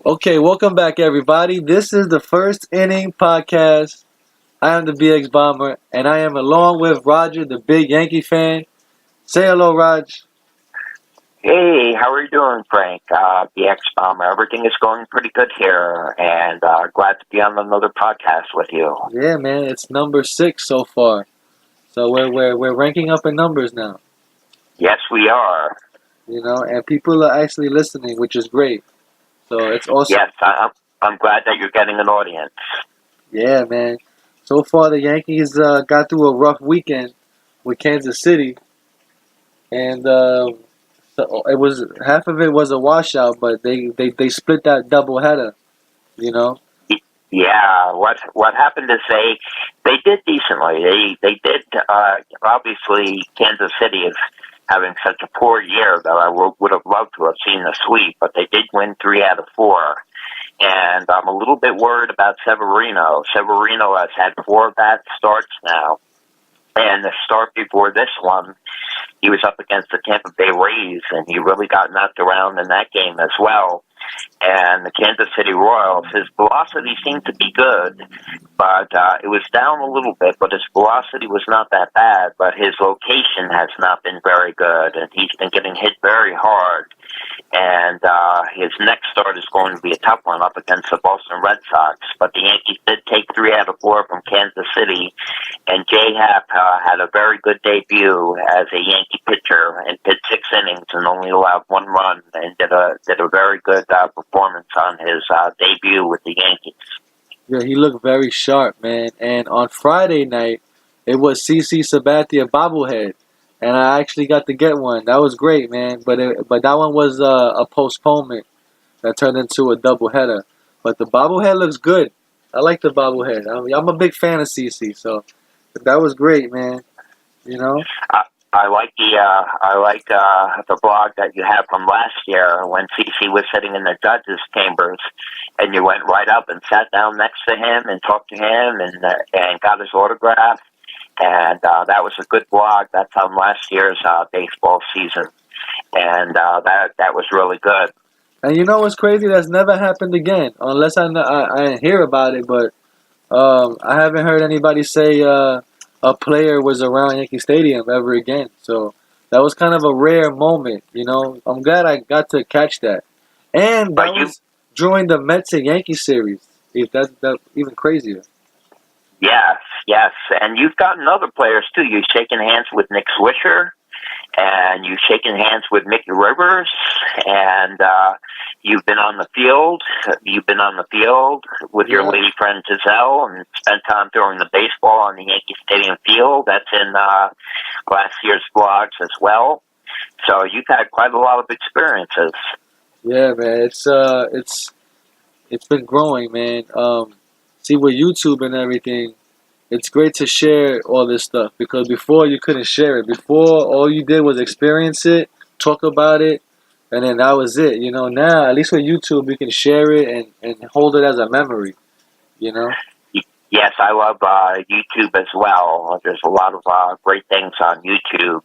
Okay, welcome back, everybody. This is the First Inning Podcast. I am the BX Bomber, and I am along with Roger, the big Yankee fan. Say hello, Raj. Hey, how are you doing, Frank? The X-Bomber. Everything is going pretty good here, and glad to be on another podcast with you. Yeah, man, it's number 6 so far. So we're ranking up in numbers now, Yes, we are. and people are actually listening, which is great. So it's awesome. Yes, I'm glad that you're getting an audience. Yeah, man. So far, the Yankees got through a rough weekend with Kansas City, and so it was half of it was a washout, but they split that doubleheader. You know. Yeah, what happened is they did decently. They did. Obviously, Kansas City is having such a poor year that I would have loved to have seen a sweep, but they did win 3 out of 4. And I'm a little bit worried about Severino. Severino has had 4 bad starts now. And the start before this one, he was up against the Tampa Bay Rays, and he really got knocked around in that game as well. And the Kansas City Royals, his velocity seemed to be good, but it was down a little bit, but his velocity was not that bad, but his location has not been very good, and he's been getting hit very hard. And his next start is going to be a tough one up against the Boston Red Sox. But the Yankees did take 3 out of 4 from Kansas City, and J. Happ had a very good debut as a Yankee pitcher and pitched 6 innings and only allowed 1 run, and did a very good performance on his debut with the Yankees. Yeah, he looked very sharp, man. And on Friday night, it was CC Sabathia bobblehead, and I actually got to get one. That was great, man. But that one was a postponement that turned into a doubleheader. But the bobblehead looks good. I like the bobblehead. I'm a big fan of CC, so that was great, man. You know. I like the blog that you have from last year when CC was sitting in the judges' chambers, and you went right up and sat down next to him and talked to him and got his autograph, and that was a good blog. That's on last year's baseball season, and that was really good. And you know what's crazy? That's never happened again, unless I hear about it. But I haven't heard anybody say a player was around Yankee Stadium ever again. So that was kind of a rare moment, you know. I'm glad I got to catch that. And that was during the Mets and Yankees series. If that's even crazier. Yes, and you've gotten other players too. You've shaken hands with Nick Swisher, and you've shaken hands with Mickey Rivers, and you've been on the field. You've been on the field with your lady friend Giselle, and spent time throwing the baseball on the Yankee Stadium field. That's in last year's blogs as well. So you've had quite a lot of experiences. Yeah, man. It's been growing, man. See, with YouTube and everything, it's great to share all this stuff because before you couldn't share it. Before, all you did was experience it, talk about it, and then that was it. You know, now, at least with YouTube, you can share it and hold it as a memory, you know? Yes, I love YouTube as well. There's a lot of great things on YouTube.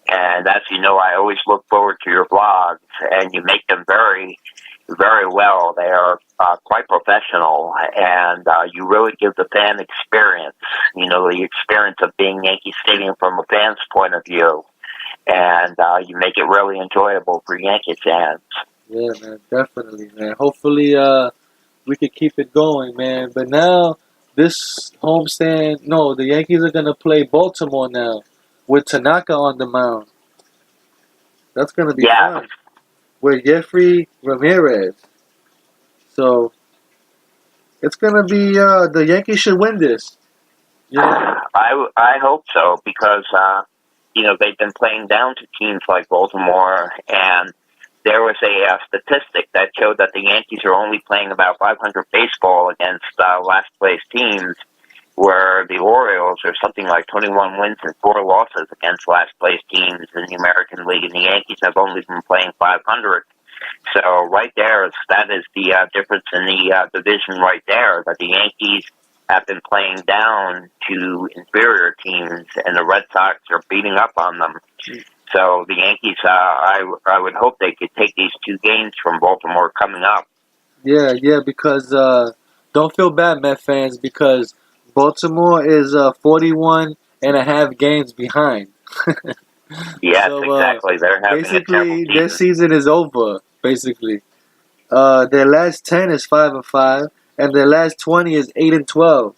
And as you know, I always look forward to your blogs, and you make them very, very well. They are quite professional, and you really give the fan experience, the experience of being Yankee Stadium from a fan's point of view. And you make it really enjoyable for Yankee fans. Yeah, man, definitely, man. Hopefully, we could keep it going, man. But now, this homestand, no, the Yankees are going to play Baltimore now with Tanaka on the mound. That's going to be fun. With Jeffrey Ramirez. So, it's going to be, the Yankees should win this. You know? I hope so, because, they've been playing down to teams like Baltimore, and there was a statistic that showed that the Yankees are only playing about 500 baseball against last-place teams, where the Orioles are something like 21 wins and 4 losses against last-place teams in the American League, and the Yankees have only been playing 500. So right there, that is the difference in the division right there, that the Yankees have been playing down to inferior teams, and the Red Sox are beating up on them. So the Yankees, I would hope they could take these 2 games from Baltimore coming up Yeah, yeah, because don't feel bad, Met fans, because Baltimore is 41 and a half games behind. Yes, So exactly. They're having a terrible basically, their season. season is over. Basically, their last 10 is 5-5, and their last 20 is 8-12.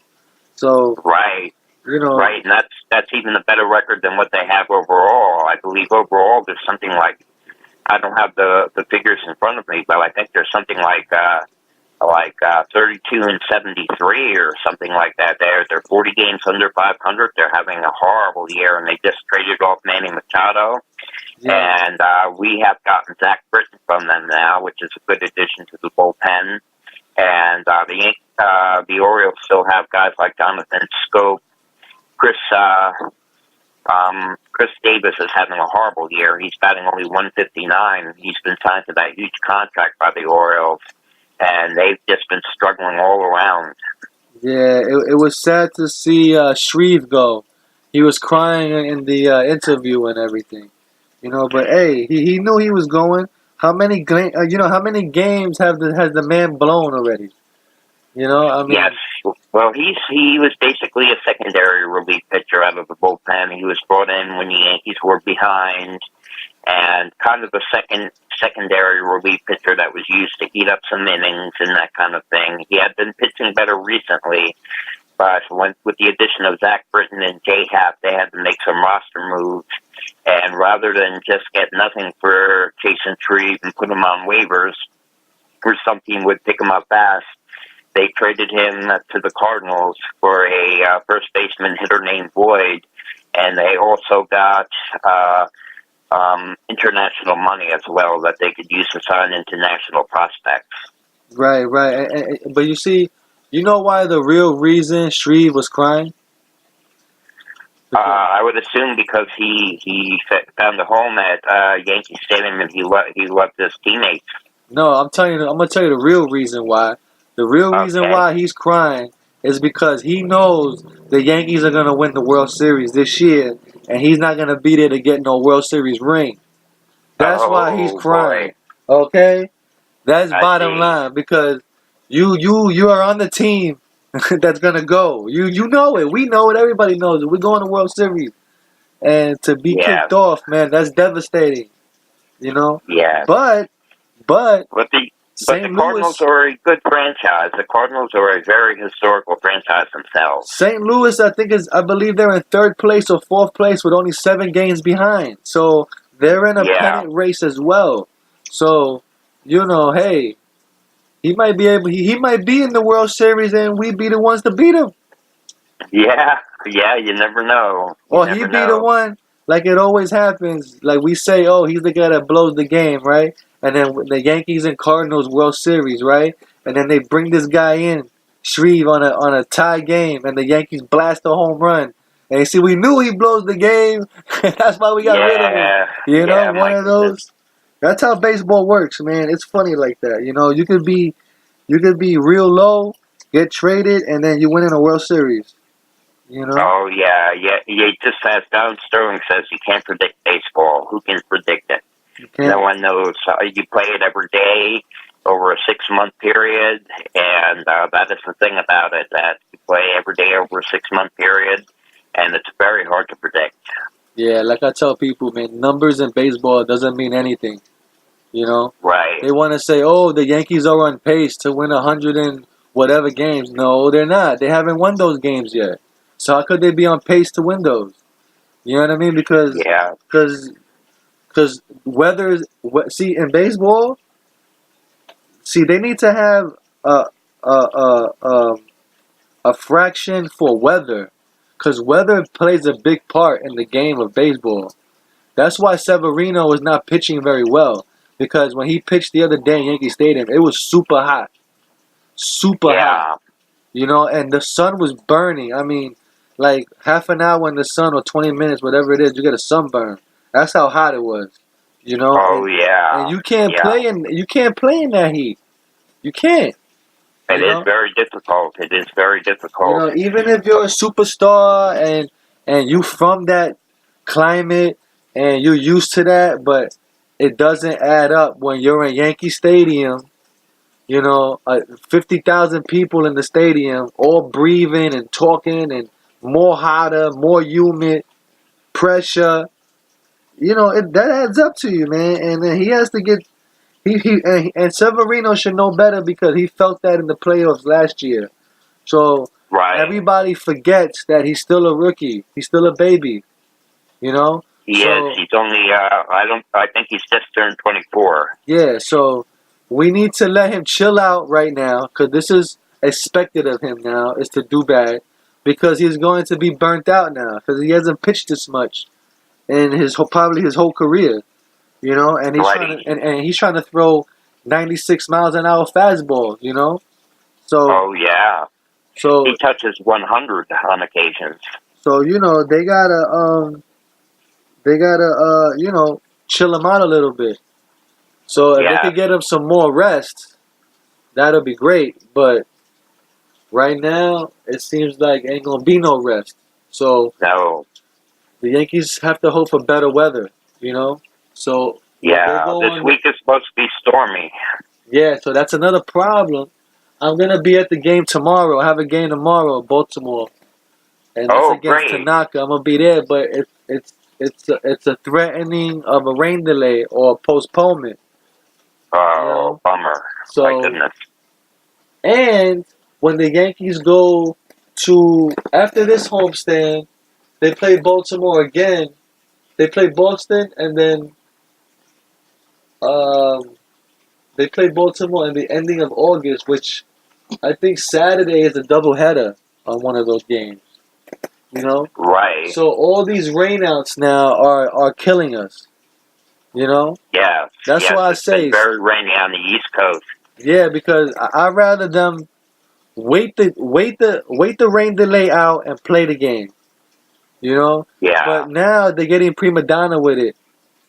So Right, you know, right, and that's even a better record than what they have overall. I believe overall there's something like, I don't have the figures in front of me, but I think there's something like 32 and 73 or something like that. They're 40 games under 500. They're having a horrible year, and they just traded off Manny Machado, yeah, and we have gotten Zach Britton from them now, which is a good addition to the bullpen. And the Orioles still have guys like Jonathan Scope, Chris. Chris Davis is having a horrible year. He's batting only 159. He's been signed to that huge contract by the Orioles, and they've just been struggling all around. yeah. It was sad to see Shreve go. He was crying in the interview and everything. But hey, he knew he was going. How many games has the man blown already? I Yes. mean, Well, he was basically a secondary relief pitcher out of the bullpen. He was brought in when the Yankees were behind, and kind of a secondary relief pitcher that was used to heat up some innings and that kind of thing. He had been pitching better recently, but with the addition of Zach Britton and J Happ, they had to make some roster moves. And rather than just get nothing for Jason Shreve and put him on waivers, or some team would pick him up fast, they traded him to the Cardinals for a first baseman hitter named Boyd, and they also got international money as well that they could use to sign international prospects. right, right. But you see, you know why the real reason Shreve was crying? Because I would assume because he found a home at Yankee Stadium, and he loved his teammates. no, I'm gonna tell you the real reason why. The real reason Okay. why he's crying is because he knows the Yankees are gonna win the World Series this year, and he's not gonna be there to get no World Series ring. That's why he's Oh crying. boy, Okay? That's I bottom see. line because you are on the team that's gonna go. You know it. We know it. Everybody knows it. We're going to World Series, and to be Yeah, kicked off, man, that's devastating. You know, yeah. but but But the St. Cardinals Louis, are a good franchise. The Cardinals are a very historical franchise themselves. St. Louis, I believe they're in third place or fourth place with only 7 games behind. So they're in a Yeah, pennant race as well. So hey, he might be in the World Series and we be the ones to beat him. yeah, yeah. You never know. You Or he never be the know. one, like it always happens. Like we say, oh, he's the guy that blows the game, right? And then the Yankees and Cardinals World Series, right? And then they bring this guy in, Shreve, on a tie game, and the Yankees blast a home run. And you see, we knew he blows the game. That's why we got rid of him. Yeah, yeah. One My of goodness. those. That's how baseball works, man. It's funny like that. You could be real low, get traded, and then you win in a World Series. You know? Oh yeah, yeah. You just as Don Sterling says, you can't predict baseball. Who can predict it? You No can't. one knows. You play it every day over a 6 month period, and that is the thing about it, that you play every day over a 6 month period, and it's very hard to predict. Yeah, like I tell people, man, numbers in baseball doesn't mean anything. You know, Right. they want to say, "Oh, the Yankees are on pace to win 100 and whatever games." No, they're not. They haven't won those games yet. So how could they be on pace to win those? You know what I mean? Yeah. Because, because see in baseball, see they need to have a a a a fraction for weather, because weather plays a big part in the game of baseball. That's why Severino was not pitching very well. Because when he pitched the other day in Yankee Stadium, it was super hot. Super hot. Yeah. And the sun was burning. I mean, like half an hour in the sun or 20 minutes, whatever it is, you get a sunburn. That's how hot it was. Oh And yeah. Yeah. you can't play in that heat. You can't. It You is know? very difficult. It is very difficult. Even if you're a superstar and you from that climate and you're used to that, but it doesn't add up when you're in Yankee Stadium, You know, 50,000 people in the stadium, all breathing and talking, and more hotter, more humid, pressure. You know, that adds up to you, man. And then he has to get and Severino should know better because he felt that in the playoffs last year. So Right. everybody forgets that he's still a rookie. He's still a baby. You know. He is. So He's only. I think he's just turned 24. yeah. So we need to let him chill out right now because this is expected of him now is to do bad because he's going to be burnt out now because he hasn't pitched this much in probably his whole career. You know, and he's trying Right. to and he's trying to throw 96 miles an hour fastball. You know. So Oh yeah. He so touches 100 on occasions. so you know they gotta chill him out a little bit. So if they Yeah. could get him some more rest, that'll be great. But right now it seems like ain't gonna be no rest. So No. the Yankees have to hope for better weather. You know. So if they Yeah. go This on, week is supposed to be stormy. yeah. So that's another problem. I'm gonna be at the game tomorrow. I have a game tomorrow, Baltimore, and that's Oh, against great. Tanaka. I'm gonna be there, but it's a threatening of a rain delay or postponement. You Oh, know, bummer. My so goodness. and when the Yankees go to after this homestand, they play Baltimore again. They play Boston and then um, they play Baltimore in the ending of August, which I think Saturday is a doubleheader on one of those games. You know, Right. so all these rainouts now are killing us. You know, Yes. that's Yes. why I It's been say, very rainy on the East Coast. yeah, because I'd rather them wait the rain delay out and play the game. You know, Yeah. but now they're getting prima donna with it.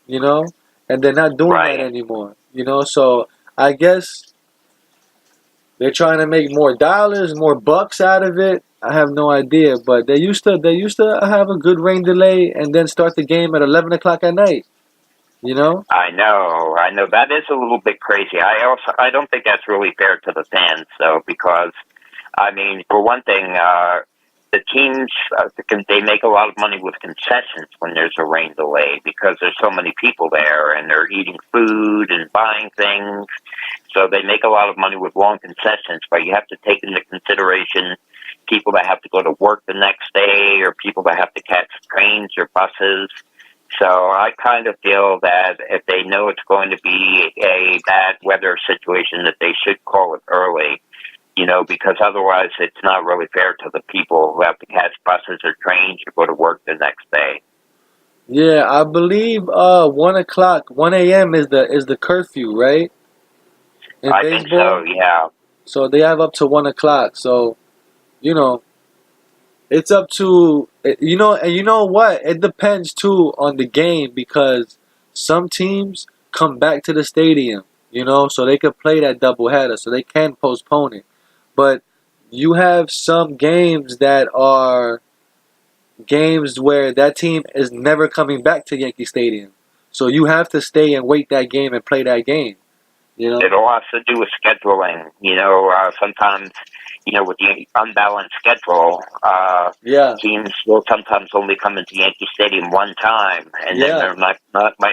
You know, and they're not doing that Right. anymore. You know, so I guess they're trying to make more dollars, more bucks out of it. I have no idea, but they used to have a good rain delay and then start the game at 11 o'clock at night. You know? I know. I know. That is a little bit crazy. I don't think that's really fair to the fans, though, because I mean, for one thing, the teams they make a lot of money with concessions when there's a rain delay because there's so many people there and they're eating food and buying things. So they make a lot of money with long concessions, but you have to take into consideration people that have to go to work the next day or people that have to catch trains or buses. So I kind of feel that if they know it's going to be a bad weather situation, that they should call it early, because otherwise it's not really fair to the people who have to catch buses or trains or go to work the next day. Yeah, I believe 1 o'clock, 1 a.m. is the curfew, right? In I think so, baseball. yeah. So they have up to 1 o'clock. So, you know, it's up to and you know what? It depends too on the game because some teams come back to the stadium, so they could play that doubleheader, so they can postpone it. But you have some games that are games where that team is never coming back to Yankee Stadium. So you have to stay and wait that game and play that game, you It know? all has to do with scheduling. Sometimes, with the unbalanced schedule, Yeah. teams will sometimes only come into Yankee Stadium one time, and then Yeah. there might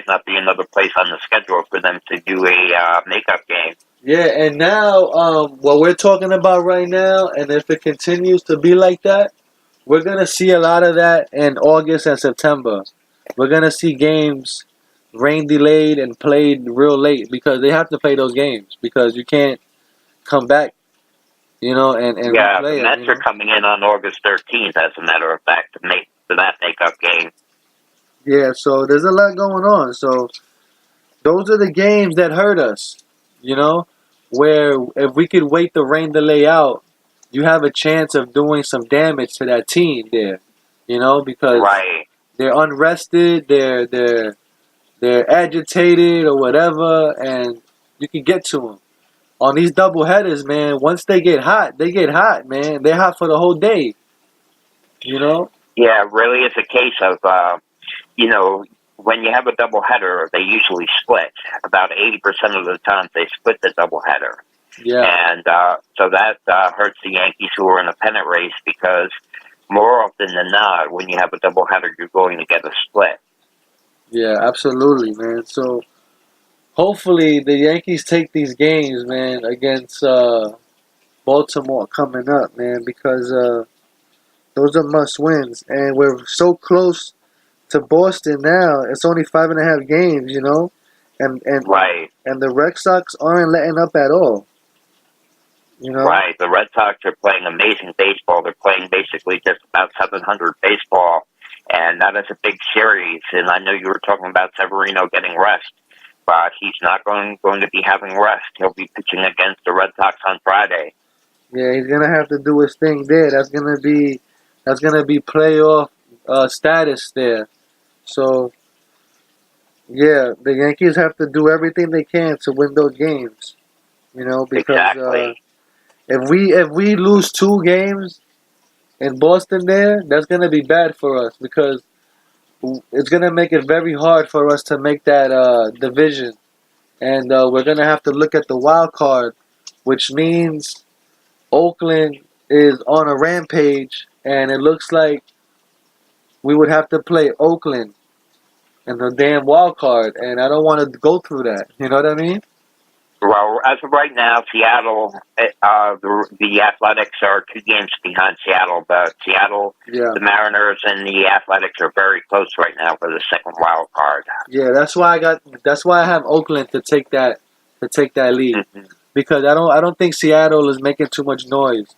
not be another place on the schedule for them to do a makeup game. Yeah, and now what we're talking about right now, and if it continues to be like that, we're gonna see a lot of that in August and September. We're gonna see games rain delayed and played real late because they have to play those games because you can't come back, and Yeah, the replay them. Mets are coming in on August 13th, as a matter of fact, to make for that makeup game. Yeah, so there's a lot going on. So those are the games that hurt us, you know, where if we could wait the rain delay out, you have a chance of doing some damage to that team there, because Right. they're unrested, they're agitated or whatever, and you can get to them. On these double headers, man, once they get hot, man. They're hot for the whole day, you know? Yeah, it really is a case of when you have a doubleheader, they usually split. About 80% of the time, they split the doubleheader. Yeah. And so that hurts the Yankees, who are in a pennant race, because more often than not, when you have a doubleheader, you're going to get a split. Yeah, absolutely, man. So hopefully the Yankees take these games, man, against Baltimore coming up, man, because those are must wins, and we're so close to Boston now. It's only 5.5 games, you know, and and Right, and the Red Sox aren't letting up at all, you know. right. The Red Sox are playing amazing baseball. They're playing basically just about 700 baseball, and that is a big series. And I know you were talking about Severino getting rest, but he's not going to be having rest. He'll be pitching against the Red Sox on Friday. Yeah, he's gonna have to do his thing there. That's gonna be playoff status there. So yeah, the Yankees have to do everything they can to win those games. You know, because Exactly. if we lose 2 games in Boston, that's gonna be bad for us because it's gonna make it very hard for us to make that division, and we're gonna have to look at the wild card, which means Oakland is on a rampage, and it looks like we would have to play Oakland in the damn wild card, and I don't want to go through that. You know what I mean? Well, as of right now, Seattle, the Athletics are 2 games behind Seattle, but Seattle, Yeah, the Mariners, and the Athletics are very close right now for the second wild card. yeah. That's why I have Oakland to take that lead Hmm. because I don't think Seattle is making too much noise.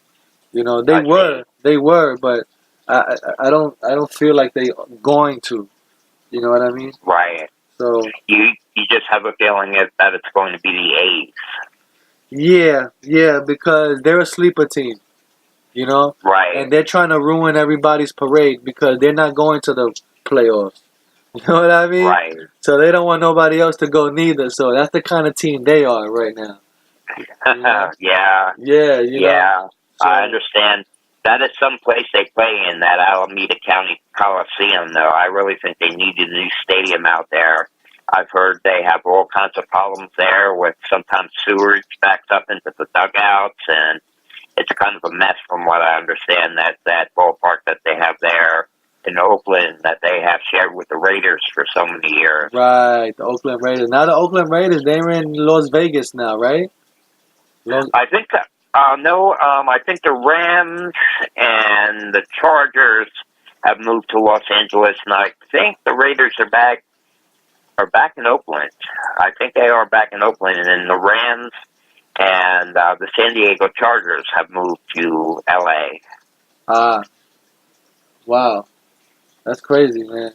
You know, they I were see. they were, but I don't feel like they going to. You know what I mean? Right. So You just have a feeling that it's going to be the A's. yeah, yeah, because they're a sleeper team. You know, Right. and they're trying to ruin everybody's parade because they're not going to the playoffs. You know what I mean? Right. So they don't want nobody else to go neither. So that's the kind of team they are right now. You know? Yeah. Yeah, you know. Yeah. I So understand. That is some place they play in, that Alameda County Coliseum, though. I really think they need a new stadium out there. I've heard they have all kinds of problems there with sometimes sewage backs up into the dugouts, and it's kind of a mess from what I understand, that ballpark that they have there in Oakland that they have shared with the Raiders for so many years. right, the Oakland Raiders. Now the Oakland Raiders, they're in Las Vegas now, right? Los, I think no, I think the Rams and the Chargers have moved to Los Angeles, and I think the Raiders are back in Oakland. I think they are back in Oakland, and then the Rams and the San Diego Chargers have moved to L.A. ah, wow, that's crazy, man.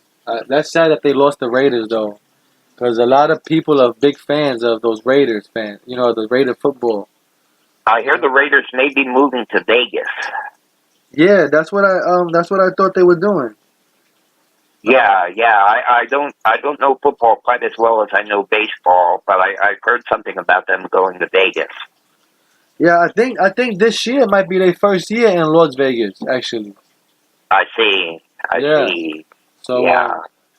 That's sad that they lost the Raiders though, because a lot of people are big fans of those Raiders fans. You know, the Raider football. I You hear know? the Raiders may be moving to Vegas. Yeah, that's what I thought they were doing. Um, Yeah. I don't know football quite as well as I know baseball, but I've heard something about them going to Vegas. yeah, I think this year might be their first year in Las Vegas, actually. I see. I Yeah. see. So Yeah.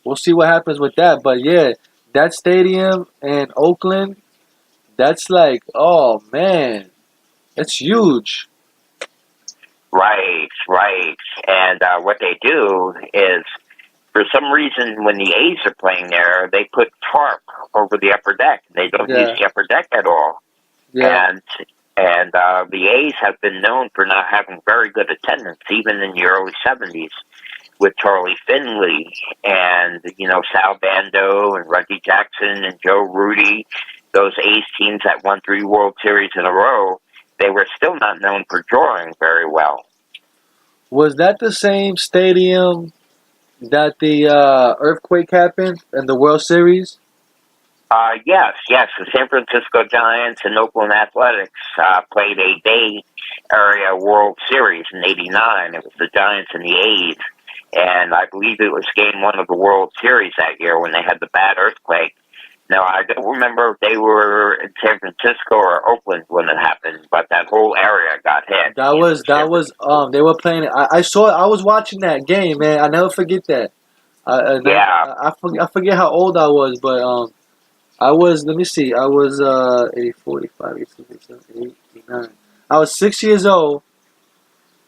we'll see what happens with that. But yeah, that stadium in Oakland, that's like, oh man, it's huge. Right. Right. And what they do is, for some reason, when the A's are playing there, they put tarp over the upper deck. They don't use Yeah, the upper deck at all. yeah. And the A's have been known for not having very good attendance, even in the early '70s, with Charlie Finley and Sal Bando and Reggie Jackson and Joe Rudy, those A's teams that won 3 World Series in a row. They were still not known for drawing very well. Was that the same stadium that the earthquake happened in the World Series? Yes. The San Francisco Giants and Oakland Athletics played a Bay Area World Series in '89. It was the Giants and the A's, and I believe it was Game 1 of the World Series that year when they had the bad earthquake. Now, I don't remember if they were in San Francisco or Oakland when it happened, but that whole area got hit. That was that San was Francisco. they were playing it. I was watching that game, man. I never forget that. Yeah, I forget how old I was, but I was, let me see, I was 84, 85, 86, 87, 89. I was 6 years old,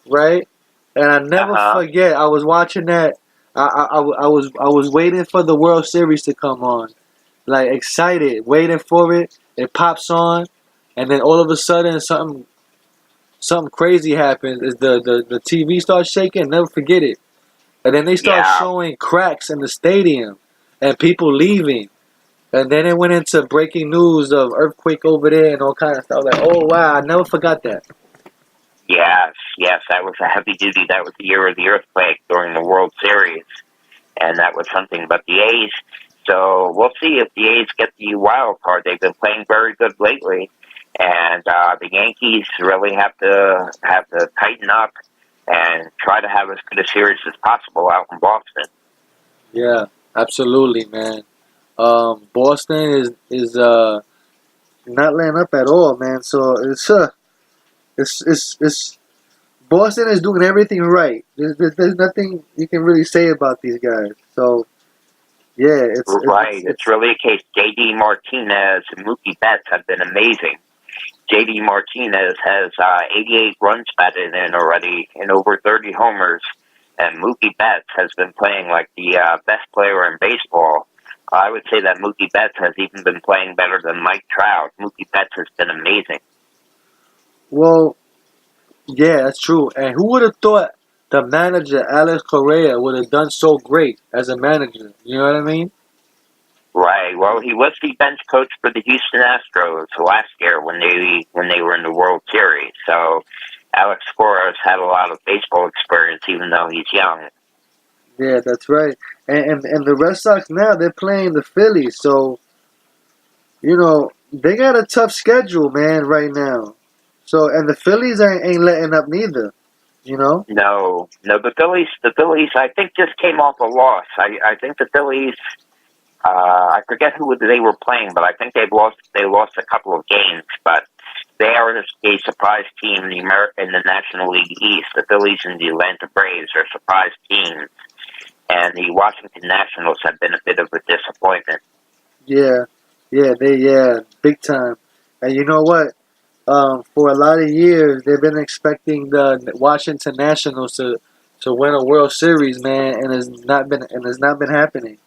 right? And I Uh never huh. forget, I was watching that. I was waiting for the World Series to come on, like excited, waiting for it. It pops on, and then all of a sudden, something crazy happens. Is the TV starts shaking? Never forget it. And then they start Yeah. showing cracks in the stadium, and people leaving. And then it went into breaking news of earthquake over there and all kinds of stuff. Like, oh wow, I never forgot that. Yes. Yes. That was a heavy duty. That was the year of the earthquake during the World Series, and that was something. But the A's. So we'll see if the A's get the wild card. They've been playing very good lately, and the Yankees really have to tighten up and try to have as good a series as possible out in Boston. Yeah, absolutely, man. Boston is not letting up at all, man. So it's Boston is doing everything right. There's nothing you can really say about these guys. So yeah, Right. It's really a case. J.D. Martinez and Mookie Betts have been amazing. J.D. Martinez has 88 runs batted in already and over 30 homers. And Mookie Betts has been playing like the best player in baseball. I would say that Mookie Betts has even been playing better than Mike Trout. Mookie Betts has been amazing. well, yeah, that's true. And who would have thought the manager Alex Correa would have done so great as a manager? You know what I mean? Right. Well, he was the bench coach for the Houston Astros last year when they were in the World Series. So Alex Cora's had a lot of baseball experience, even though he's young. Yeah, that's right. And the Red Sox now they're playing the Phillies, so they got a tough schedule, man, right now. So and the Phillies ain't letting up neither. You know? No, no, the Phillies, I think just came off a loss. I think the Phillies, I forget who they were playing, but I think they lost a couple of games, but they are a surprise team in the National League East. The Phillies and the Atlanta Braves are surprise teams, and the Washington Nationals have been a bit of a disappointment. Yeah, yeah, big time. And you know what? For a lot of years, they've been expecting the Washington Nationals to win a World Series, man, and it's not been happening.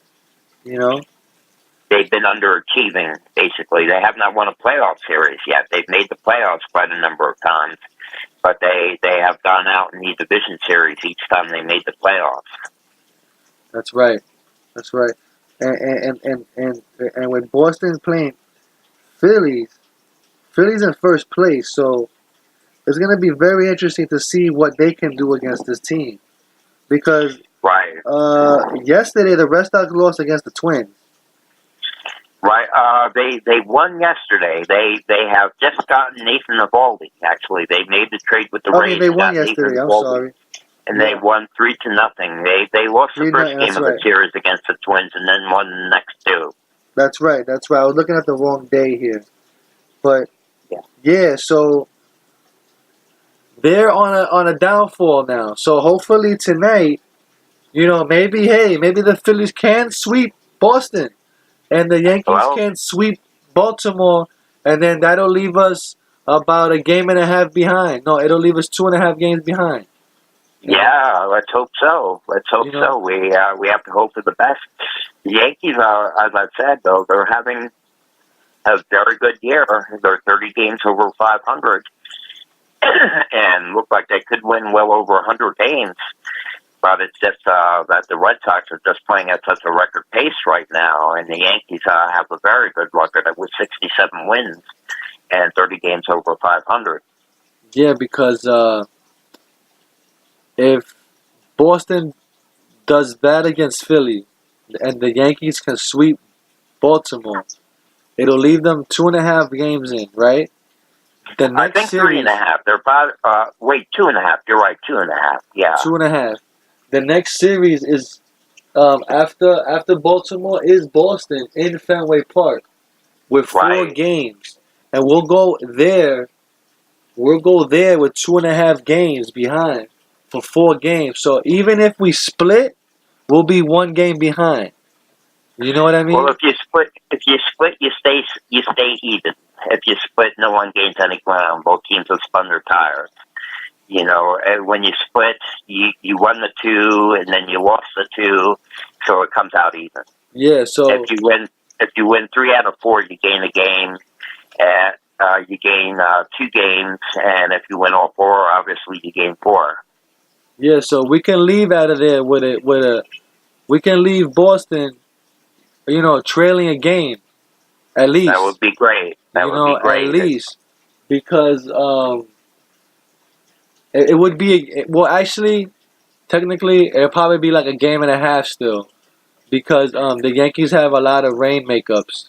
You know? They've been underachieving, basically. They have not won a playoff series yet. They've made the playoffs quite a number of times, but they have gone out in the division series each time they made the playoffs. That's right. That's right. And when Boston's playing Phillies, Phillies in first place, so it's gonna be very interesting to see what they can do against this team because Right. yesterday the Red Sox lost against the Twins. Right. They won yesterday. They have just gotten Nathan Eovaldi. Actually, they made the trade with the I mean, Rays. they won Got Nathan yesterday. I'm Eovaldi, sorry. and they Yeah, won 3-0. They lost the 3-0. first game That's of the right. series against the Twins, and then won the next two. That's right. That's right. I was looking at the wrong day here, but Yeah. yeah. So they're on a downfall now. So hopefully tonight, maybe the Phillies can sweep Boston. And the Yankees Well, can sweep Baltimore, and then that'll leave us about a game and a half behind. No, it'll leave us 2.5 games behind. And yeah. Let's hope so. Let's hope you know, so. We have to hope for the best. The Yankees are, as I said, though, they're having a very good year. They're 30 games over 500, and look like they could win well over 100 games. But it's just that the Red Sox are just playing at such a record pace right now, and the Yankees have a very good record with 67 wins and 30 games over 500. yeah, because if Boston does bad against Philly, and the Yankees can sweep Baltimore, it'll leave them 2.5 games in, right? The I next think three and a series, half. They're about, wait, 2.5. You're right, 2.5. Yeah. 2.5. The next series is after Baltimore is Boston in Fenway Park with four Right. games, and we'll go there. We'll go there with 2.5 games behind for 4 games. So even if we split, we'll be 1 game behind. You know what I Well, mean? if you split split, you stay even. If you split, no one gains any ground. Both teams have spun their tires. You know, and when you split, you won the two, and then you lost the two, so it comes out even. Yeah. So If you win 3 out of 4, you gain a game, and you gain 2 games, and if you win all 4, obviously you gain 4. yeah. So we can leave out of there with a. We can leave Boston, trailing a game at That would least. be great. That would be At great. least because it would be well. Actually, technically, it'll probably be like a game and a half still because the Yankees have a lot of rain makeups.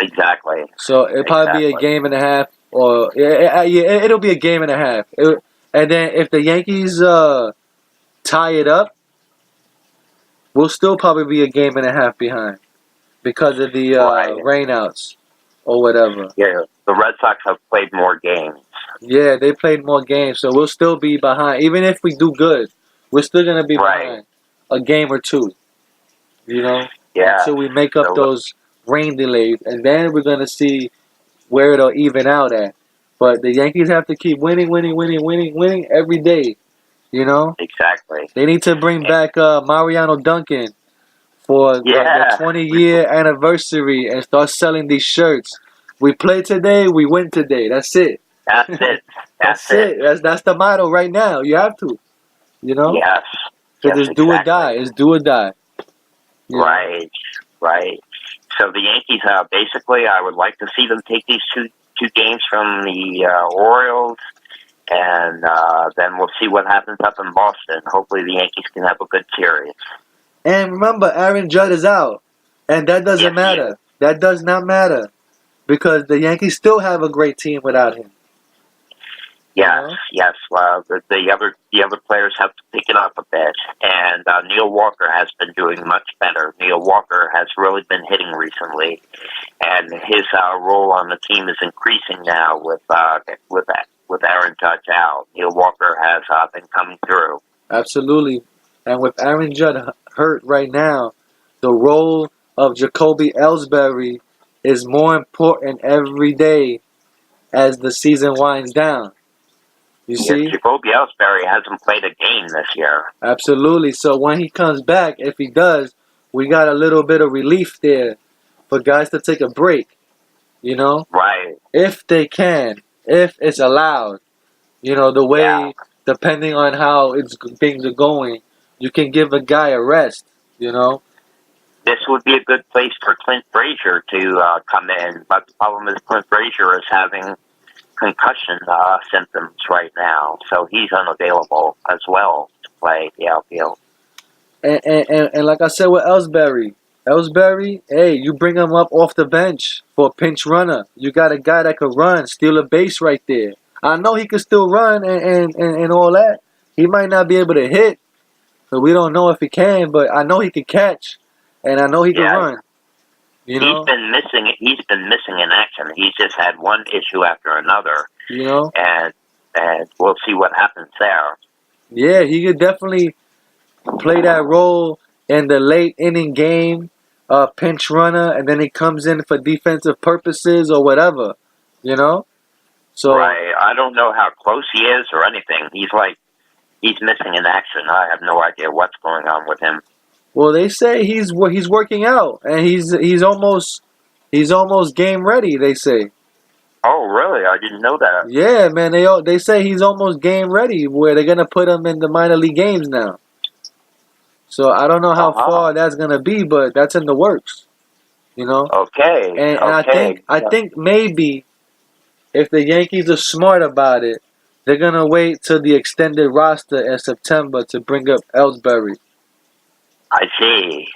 Exactly. So it'll probably be a Exactly. game and a half, or yeah, it'll be a game and a half. And then if the Yankees tie it up, we'll still probably be a game and a half behind because of the Right. rainouts or whatever. Yeah. The Red Sox have played more games. Yeah, they played more games, so we'll still be behind. Even if we do good, we're still gonna be Right. behind a game or two. Yeah. Until we make up So, those rain delays, and then we're gonna see where it'll even out at. But the Yankees have to keep winning, winning, winning, winning, winning every day. exactly. They need to bring back Mariano Duncan for the Yeah. 20-year anniversary and start selling these shirts. We play today, we win today. That's it. That's it. That's it. That's the motto right now. You have to, Yes. because Yes, it's do or exactly. die. It's do or die. You know? Right. Right. So the Yankees, basically, I would like to see them take these two games from the Orioles, and then we'll see what happens up in Boston. Hopefully, the Yankees can have a good series. And remember, Aaron Judd is out, and that doesn't Yes, he matter. is. That does not matter because the Yankees still have a great team without him. Yes, yes. Well, the other players have to pick it up a bit, and Neil Walker has been doing much better. Neil Walker has really been hitting recently, and his role on the team is increasing now with Aaron Judge out. Neil Walker has been coming through. Absolutely. And with Aaron Judd hurt right now, the role of Jacoby Ellsbury is more important every day as the season winds down. You Yes, see? Jacoby Ellsbury hasn't played a game this year. Absolutely. So when he comes back, if he does, we got a little bit of relief there for guys to take a break, Right. if they can, if it's allowed. The way, Yeah. depending on how things are going, you can give a guy a rest, This would be a good place for Clint Frazier to come in, but the problem is Clint Frazier is having concussion symptoms right now, so he's unavailable as well to play the outfield. And like I said with Ellsbury, hey, you bring him up off the bench for a pinch runner. You got a guy that could run, steal a base right there. I know he could still run and all that. He might not be able to hit, so we don't know if he can, but I know he can catch, and I know he can run. He's been missing. He's been missing in action. He's just had one issue after another, and we'll see what happens there. Yeah, he could definitely play that role in the late inning game, pinch runner, and then he comes in for defensive purposes or whatever, So Right. I don't know how close he is or anything. He's missing in action. I have no idea what's going on with him. well, they say he's working out and he's almost game ready. They say. Oh, really? I didn't know that. Yeah, man. They say he's almost game ready. Where they're gonna put him in the minor league games now. So I don't know how far that's gonna be, but that's in the works. Okay. And Okay. I think maybe if the Yankees are smart about it, they're gonna wait till the extended roster in September to bring up Ellsbury. I see.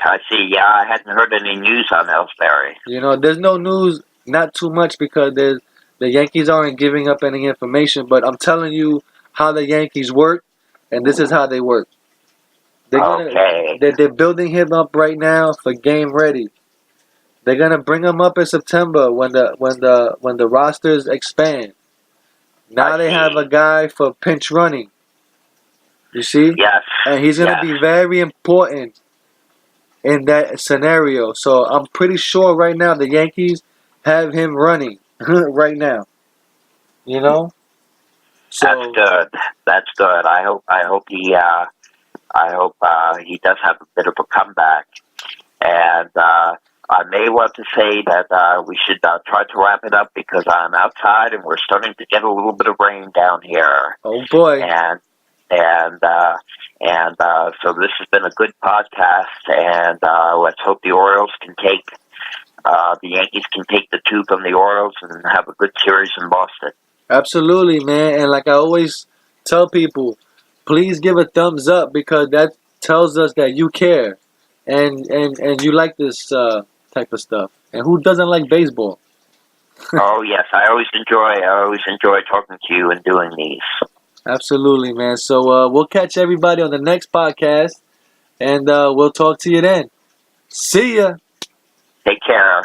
Yeah, I hadn't heard any news on Ellsbury. There's no news, not too much because the Yankees aren't giving up any information. But I'm telling you how the Yankees work, and this is how they work. They're building him up right now for game ready. They're gonna bring him up in September when the rosters expand. Now they have a guy for pinch running. You see? Yes. And he's gonna be very important in that scenario. So I'm pretty sure right now the Yankees have him running right now. You know? That's So good. That's good. I hope he does have a bit of a comeback. And I may want to say that we should try to wrap it up because I'm outside and we're starting to get a little bit of rain down here. oh boy. And so this has been a good podcast, and let's hope the Orioles can take the Yankees can take the two from the Orioles and have a good series in Boston. Absolutely, man. And like I always tell people, please give a thumbs up because that tells us that you care and you like this type of stuff. And who doesn't like baseball? Oh yes, I always enjoy talking to you and doing these. Absolutely, man. So we'll catch everybody on the next podcast, and we'll talk to you then. See ya. Take care.